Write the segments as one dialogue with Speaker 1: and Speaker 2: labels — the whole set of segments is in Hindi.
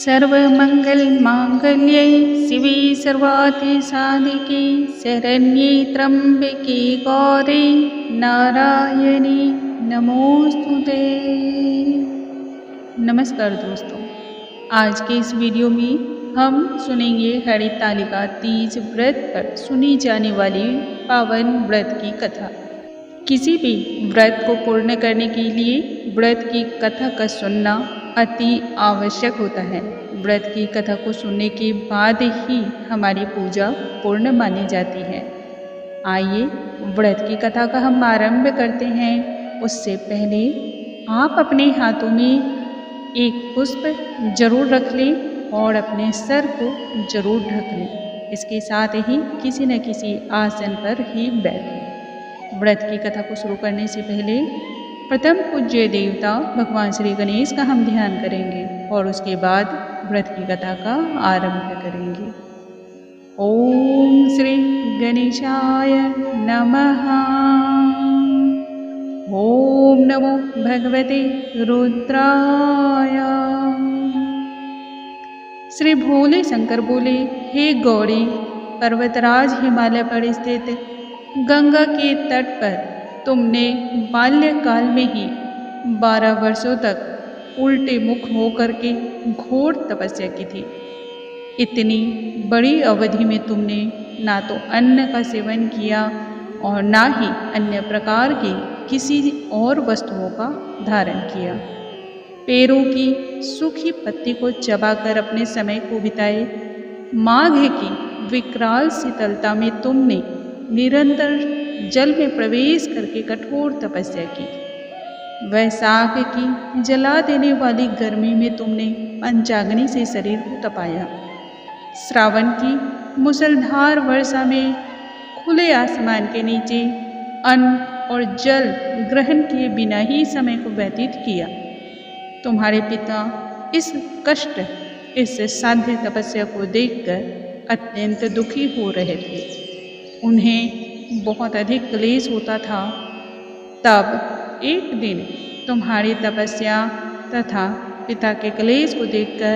Speaker 1: सर्वमङ्गलमाङ्गल्ये शिवे सर्वार्थसाधिके शरण्ये त्र्यम्बके गौरी नारायणी नमोस्तुते। नमस्कार दोस्तों, आज के इस वीडियो में हम सुनेंगे हरितालिका तीज व्रत पर सुनी जाने वाली पावन व्रत की कथा। किसी भी व्रत को पूर्ण करने के लिए व्रत की कथा का सुनना अति आवश्यक होता है। व्रत की कथा को सुनने के बाद ही हमारी पूजा पूर्ण मानी जाती है। आइए व्रत की कथा का हम आरंभ करते हैं। उससे पहले आप अपने हाथों में एक पुष्प जरूर रख लें और अपने सर को जरूर ढक लें। इसके साथ ही किसी न किसी आसन पर ही बैठें। व्रत की कथा को शुरू करने से पहले प्रथम पूज्य देवता भगवान श्री गणेश का हम ध्यान करेंगे और उसके बाद व्रत की कथा का आरंभ करेंगे। ओम श्री गणेशाय नमः। ओम नमो भगवते रुद्राय। श्री भोले शंकर बोले, हे गौरी, पर्वतराज हिमालय पर स्थित गंगा के तट पर तुमने बाल्यकाल में ही 12 वर्षों तक उल्टे मुख होकर के घोर तपस्या की थी। इतनी बड़ी अवधि में तुमने ना तो अन्न का सेवन किया और ना ही अन्य प्रकार की किसी और वस्तुओं का धारण किया। पेड़ों की सूखी पत्ती को चबाकर अपने समय को बिताए। माघ की विकराल शीतलता में तुमने निरंतर जल में प्रवेश करके कठोर तपस्या की। वैशाख की जला देने वाली गर्मी में तुमने पंचाग्नि से शरीर को तपाया। श्रावण की मूसलधार वर्षा में खुले आसमान के नीचे अन्न और जल ग्रहण किए बिना ही समय को व्यतीत किया। तुम्हारे पिता इस कष्ट, इस साध्य तपस्या को देखकर अत्यंत दुखी हो रहे थे। उन्हें बहुत अधिक क्लेश होता था। तब एक दिन तुम्हारी तपस्या तथा पिता के क्लेश को देखकर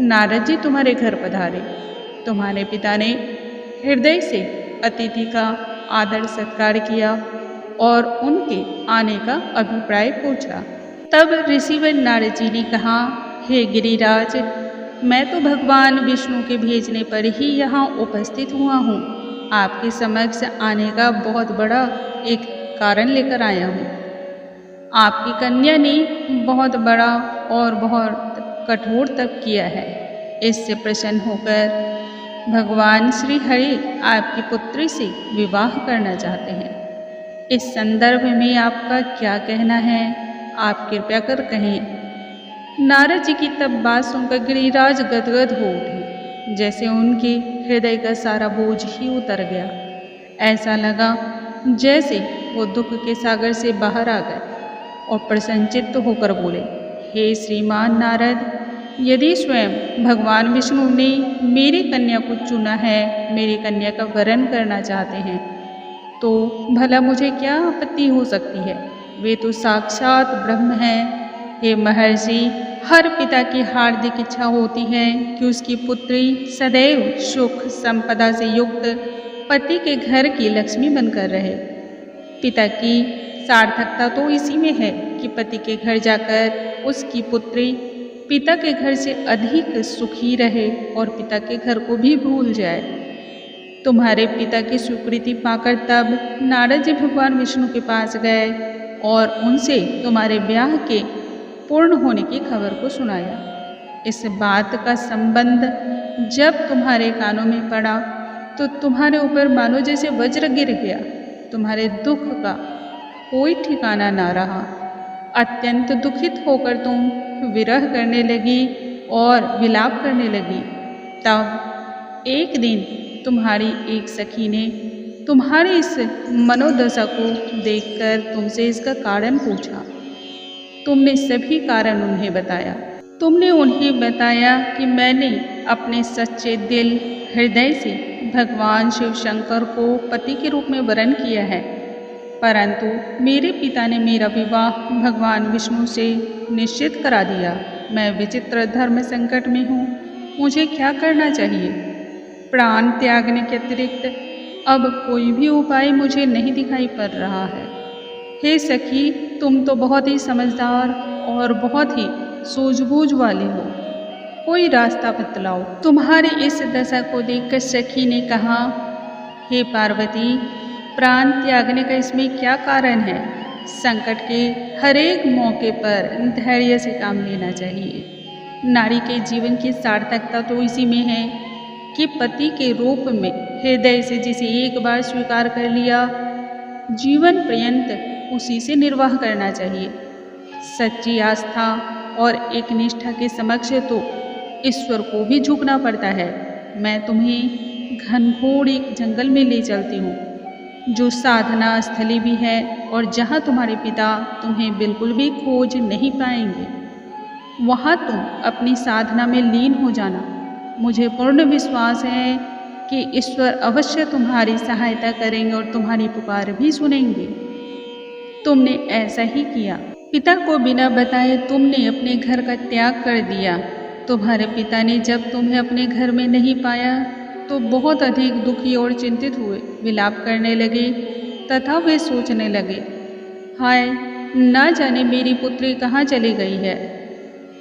Speaker 1: नारद जी तुम्हारे घर पधारे। तुम्हारे पिता ने हृदय से अतिथि का आदर सत्कार किया और उनके आने का अभिप्राय पूछा। तब ऋषिवर नारद जी ने कहा, हे गिरिराज, मैं तो भगवान विष्णु के भेजने पर ही यहाँ उपस्थित हुआ हूँ। आपके समक्ष आने का बहुत बड़ा एक कारण लेकर आया हूँ। आपकी कन्या ने बहुत बड़ा और बहुत कठोर तप किया है। इससे प्रसन्न होकर भगवान श्री हरि आपकी पुत्री से विवाह करना चाहते हैं। इस संदर्भ में आपका क्या कहना है? आप कृपया कर कहें। नारद जी की तब बात सुनकर गिरिराज गदगद हो उठे, जैसे उनके हृदय का सारा बोझ ही उतर गया। ऐसा लगा जैसे वो दुख के सागर से बाहर आ गए और प्रसन्नचित्त होकर बोले, हे श्रीमान नारद, यदि स्वयं भगवान विष्णु ने मेरी कन्या को चुना है, मेरी कन्या का वरण करना चाहते हैं, तो भला मुझे क्या आपत्ति हो सकती है? वे तो साक्षात ब्रह्म हैं। हे महर्षि, हर पिता की हार्दिक इच्छा होती है कि उसकी पुत्री सदैव सुख संपदा से युक्त पति के घर की लक्ष्मी बनकर रहे। पिता की सार्थकता तो इसी में है कि पति के घर जाकर उसकी पुत्री पिता के घर से अधिक सुखी रहे और पिता के घर को भी भूल जाए। तुम्हारे पिता की स्वीकृति पाकर तब नारद जी भगवान विष्णु के पास गए और उनसे तुम्हारे ब्याह के पूर्ण होने की खबर को सुनाया। इस बात का संबंध जब तुम्हारे कानों में पड़ा तो तुम्हारे ऊपर मानो जैसे वज्र गिर गया। तुम्हारे दुख का कोई ठिकाना ना रहा। अत्यंत दुखित होकर तुम विरह करने लगी और विलाप करने लगी। तब एक दिन तुम्हारी एक सखी ने तुम्हारी इस मनोदशा को देखकर तुमसे इसका कारण पूछा। तुमने सभी कारण उन्हें बताया। तुमने उन्हें बताया कि मैंने अपने सच्चे दिल हृदय से भगवान शिव शंकर को पति के रूप में वरण किया है, परंतु मेरे पिता ने मेरा विवाह भगवान विष्णु से निश्चित करा दिया। मैं विचित्र धर्म संकट में हूँ। मुझे क्या करना चाहिए? प्राण त्यागने के अतिरिक्त अब कोई भी उपाय मुझे नहीं दिखाई पड़ रहा है। हे सखी, तुम तो बहुत ही समझदार और बहुत ही सूझबूझ वाली हो। कोई रास्ता बतलाओ। तुम्हारी इस दशा को देखकर सखी ने कहा, हे पार्वती, प्राण त्यागने का इसमें क्या कारण है? संकट के हर एक मौके पर धैर्य से काम लेना चाहिए। नारी के जीवन की सार्थकता तो इसी में है कि पति के रूप में हृदय से जिसे एक बार स्वीकार कर लिया, जीवन पर्यंत उसी से निर्वाह करना चाहिए। सच्ची आस्था और एक निष्ठा के समक्ष तो ईश्वर को भी झुकना पड़ता है। मैं तुम्हें घनघोर एक जंगल में ले चलती हूँ, जो साधना स्थली भी है और जहाँ तुम्हारे पिता तुम्हें बिल्कुल भी खोज नहीं पाएंगे। वहाँ तुम अपनी साधना में लीन हो जाना। मुझे पूर्ण विश्वास है कि ईश्वर अवश्य तुम्हारी सहायता करेंगे और तुम्हारी पुकार भी सुनेंगे। तुमने ऐसा ही किया। पिता को बिना बताए तुमने अपने घर का त्याग कर दिया। तुम्हारे पिता ने जब तुम्हें अपने घर में नहीं पाया तो बहुत अधिक दुखी और चिंतित हुए, विलाप करने लगे तथा वे सोचने लगे, हाय, ना जाने मेरी पुत्री कहाँ चली गई है।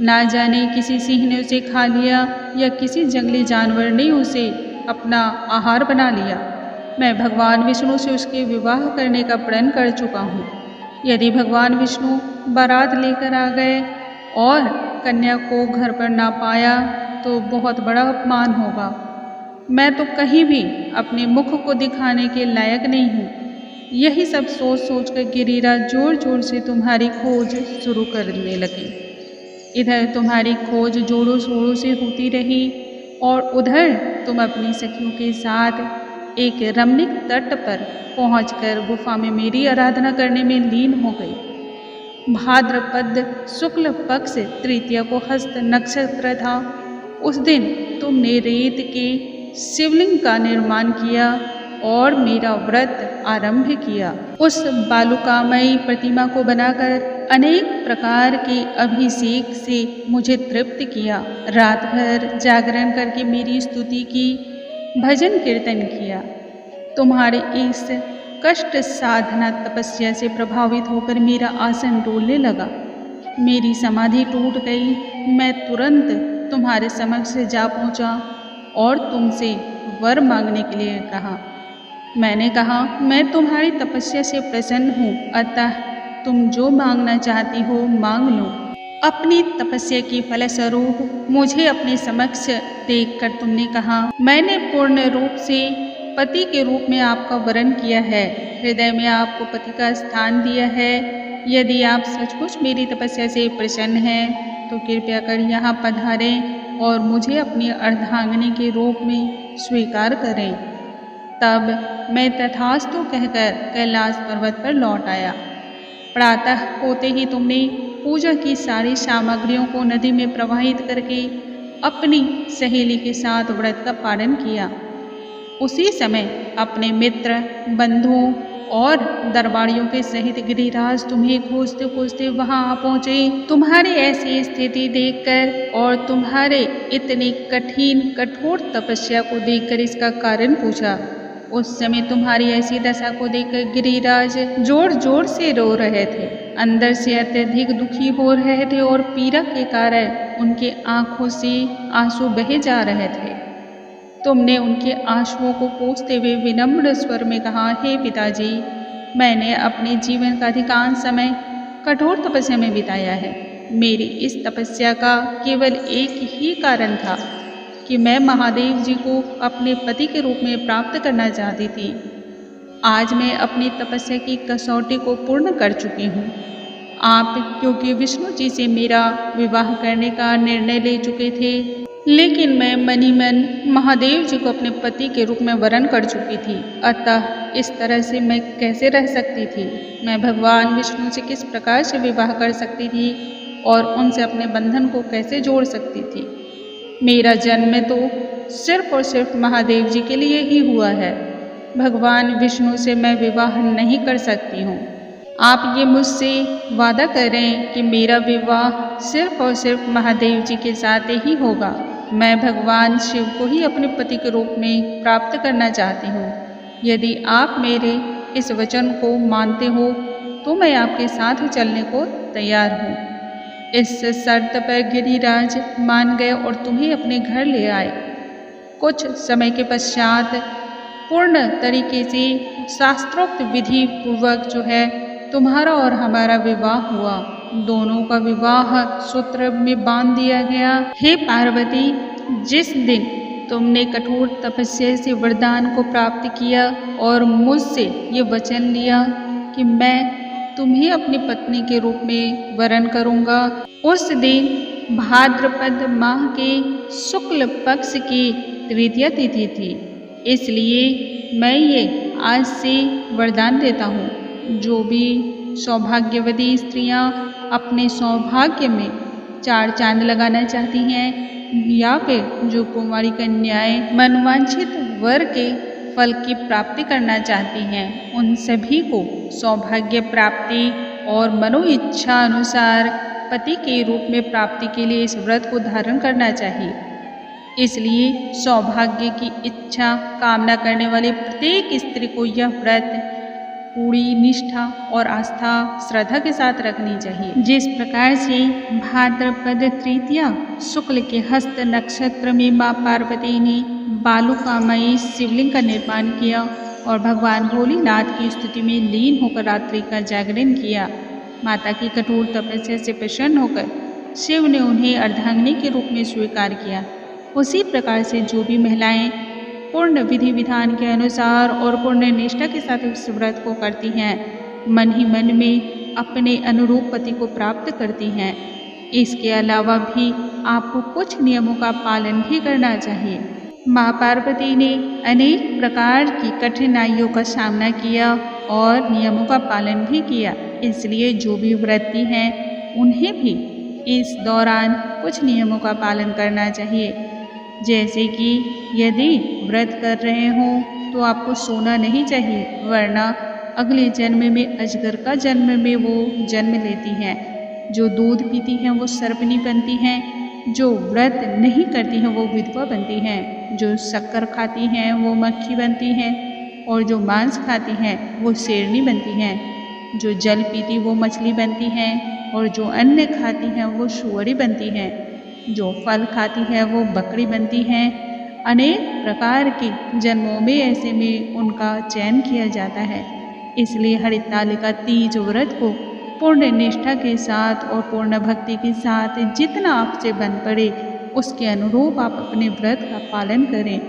Speaker 1: ना जाने किसी सिंह ने उसे खा लिया या किसी जंगली जानवर ने उसे अपना आहार बना लिया। मैं भगवान विष्णु से उसके विवाह करने का प्रण कर चुका हूँ। यदि भगवान विष्णु बारात लेकर आ गए और कन्या को घर पर ना पाया तो बहुत बड़ा अपमान होगा। मैं तो कहीं भी अपने मुख को दिखाने के लायक नहीं हूँ। यही सब सोच सोच कर गिरिराज जोर जोर से तुम्हारी खोज शुरू करने लगे। इधर तुम्हारी खोज जोरों शोरों से होती रही और उधर तुम अपनी सखियों के साथ एक रमणीक तट पर पहुंचकर गुफा में मेरी आराधना करने में लीन हो गई। भाद्रपद शुक्ल पक्ष तृतीया को हस्त नक्षत्र था। उस दिन तुमने रेत के शिवलिंग का निर्माण किया और मेरा व्रत आरंभ किया। उस बालुकामयी प्रतिमा को बनाकर अनेक प्रकार के अभिषेक से मुझे तृप्त किया। रात भर जागरण करके मेरी स्तुति की, भजन कीर्तन किया। तुम्हारे इस कष्ट साधना तपस्या से प्रभावित होकर मेरा आसन डोलने लगा। मेरी समाधि टूट गई। मैं तुरंत तुम्हारे समक्ष जा पहुंचा और तुमसे वर मांगने के लिए कहा। मैंने कहा, मैं तुम्हारी तपस्या से प्रसन्न हूँ, अतः तुम जो मांगना चाहती हो मांग लो। अपनी तपस्या के फलस्वरूप मुझे अपने समक्ष देखकर तुमने कहा, मैंने पूर्ण रूप से पति के रूप में आपका वरण किया है। हृदय में आपको पति का स्थान दिया है। यदि आप सचमुच मेरी तपस्या से प्रसन्न हैं तो कृपया कर यहाँ पधारें और मुझे अपनी अर्धांगिनी के रूप में स्वीकार करें। तब मैं तथास्तु कहकर कैलाश पर्वत पर लौट आया। प्रातः होते ही तुमने पूजा की सारी सामग्रियों को नदी में प्रवाहित करके अपनी सहेली के साथ व्रत का पालन किया। उसी समय अपने मित्र, बंधुओं और दरबारियों के सहित गिरिराज तुम्हें खोजते खोजते वहां आ पहुंचे। तुम्हारी ऐसी स्थिति देखकर और तुम्हारे इतनी कठिन कठोर तपस्या को देखकर इसका कारण पूछा। उस समय तुम्हारी ऐसी दशा को देखकर गिरिराज जोर जोर से रो रहे थे। अंदर से अत्यधिक दुखी हो रहे थे और पीड़ा के कारण उनके आंखों से आंसू बहे जा रहे थे। तुमने उनके आंसुओं को पोंछते हुए विनम्र स्वर में कहा, हे पिताजी, मैंने अपने जीवन का अधिकांश समय कठोर तपस्या में बिताया है। मेरी इस तपस्या का केवल एक ही कारण था कि मैं महादेव जी को अपने पति के रूप में प्राप्त करना चाहती थी। आज मैं अपनी तपस्या की कसौटी को पूर्ण कर चुकी हूँ। आप क्योंकि विष्णु जी से मेरा विवाह करने का निर्णय ले चुके थे, लेकिन मैं मनी मन महादेव जी को अपने पति के रूप में वरण कर चुकी थी। अतः इस तरह से मैं कैसे रह सकती थी? मैं भगवान विष्णु से किस प्रकार से विवाह कर सकती थी और उनसे अपने बंधन को कैसे जोड़ सकती थी? मेरा जन्म तो सिर्फ और सिर्फ महादेव जी के लिए ही हुआ है। भगवान विष्णु से मैं विवाह नहीं कर सकती हूँ। आप ये मुझसे वादा करें कि मेरा विवाह सिर्फ और सिर्फ महादेव जी के साथ ही होगा। मैं भगवान शिव को ही अपने पति के रूप में प्राप्त करना चाहती हूँ। यदि आप मेरे इस वचन को मानते हो तो मैं आपके साथ चलने को तैयार हूँ। इस शर्त पर गिरिराज मान गए और तुम्हें अपने घर ले आए। कुछ समय के पश्चात पूर्ण तरीके से शास्त्रोक्त विधि पूर्वक जो है तुम्हारा और हमारा विवाह हुआ। दोनों का विवाह सूत्र में बांध दिया गया। हे पार्वती, जिस दिन तुमने कठोर तपस्या से वरदान को प्राप्त किया और मुझसे ये वचन लिया कि मैं तुम्हें अपनी पत्नी के रूप में वरण करूँगा, उस दिन भाद्रपद माह के शुक्ल पक्ष की तृतीया तिथि थी। इसलिए मैं ये आज से वरदान देता हूँ, जो भी सौभाग्यवती स्त्रियाँ अपने सौभाग्य में 4 चांद लगाना चाहती हैं या फिर जो कुंवारी कन्याएं मनवांछित वर के फल की प्राप्ति करना चाहती हैं, उन सभी को सौभाग्य प्राप्ति और मनो इच्छा अनुसार पति के रूप में प्राप्ति के लिए इस व्रत को धारण करना चाहिए। इसलिए सौभाग्य की इच्छा कामना करने वाली प्रत्येक स्त्री को यह व्रत पूरी निष्ठा और आस्था श्रद्धा के साथ रखनी चाहिए। जिस प्रकार से भाद्रपद तृतीया शुक्ल के हस्त नक्षत्र में माँ पार्वती ने बालुकामयी शिवलिंग का निर्माण किया और भगवान भोलेनाथ की स्तुति में लीन होकर रात्रि का जागरण किया। माता की कठोर तपस्या से प्रसन्न होकर शिव ने उन्हें अर्धांगिनी के रूप में स्वीकार किया। उसी प्रकार से जो भी महिलाएं पूर्ण विधि विधान के अनुसार और पूर्ण निष्ठा के साथ इस व्रत को करती हैं, मन ही मन में अपने अनुरूप पति को प्राप्त करती हैं। इसके अलावा भी आपको कुछ नियमों का पालन भी करना चाहिए। माँ पार्वती ने अनेक प्रकार की कठिनाइयों का सामना किया और नियमों का पालन भी किया। इसलिए जो भी व्रती हैं उन्हें भी इस दौरान कुछ नियमों का पालन करना चाहिए। जैसे कि यदि व्रत कर रहे हों तो आपको सोना नहीं चाहिए, वरना अगले जन्म में अजगर का जन्म में वो जन्म लेती हैं। जो दूध पीती हैं वो सर्पनी बनती हैं, जो व्रत नहीं करती हैं वो विधवा बनती हैं, जो शक्कर खाती हैं वो मक्खी बनती हैं और जो मांस खाती हैं वो शेरनी बनती हैं। जो जल पीती वो मछली बनती हैं और जो अन्न खाती हैं वो सुअरी बनती हैं। जो फल खाती है वो बकरी बनती हैं। अनेक प्रकार के जन्मों में ऐसे में उनका चयन किया जाता है। इसलिए हरितालिका तीज व्रत को पूर्ण निष्ठा के साथ और पूर्ण भक्ति के साथ जितना आपसे बन पड़े उसके अनुरूप आप अपने व्रत का पालन करें।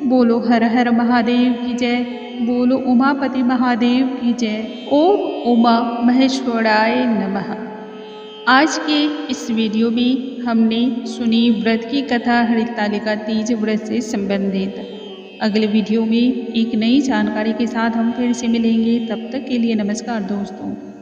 Speaker 1: बोलो हर हर महादेव की जय, बोलो उमापति महादेव की जय। ओम उमा महेश्वराय नमः। आज के इस वीडियो में हमने सुनी व्रत की कथा हरितालिका तीज व्रत से संबंधित। अगले वीडियो में एक नई जानकारी के साथ हम फिर से मिलेंगे। तब तक के लिए नमस्कार दोस्तों।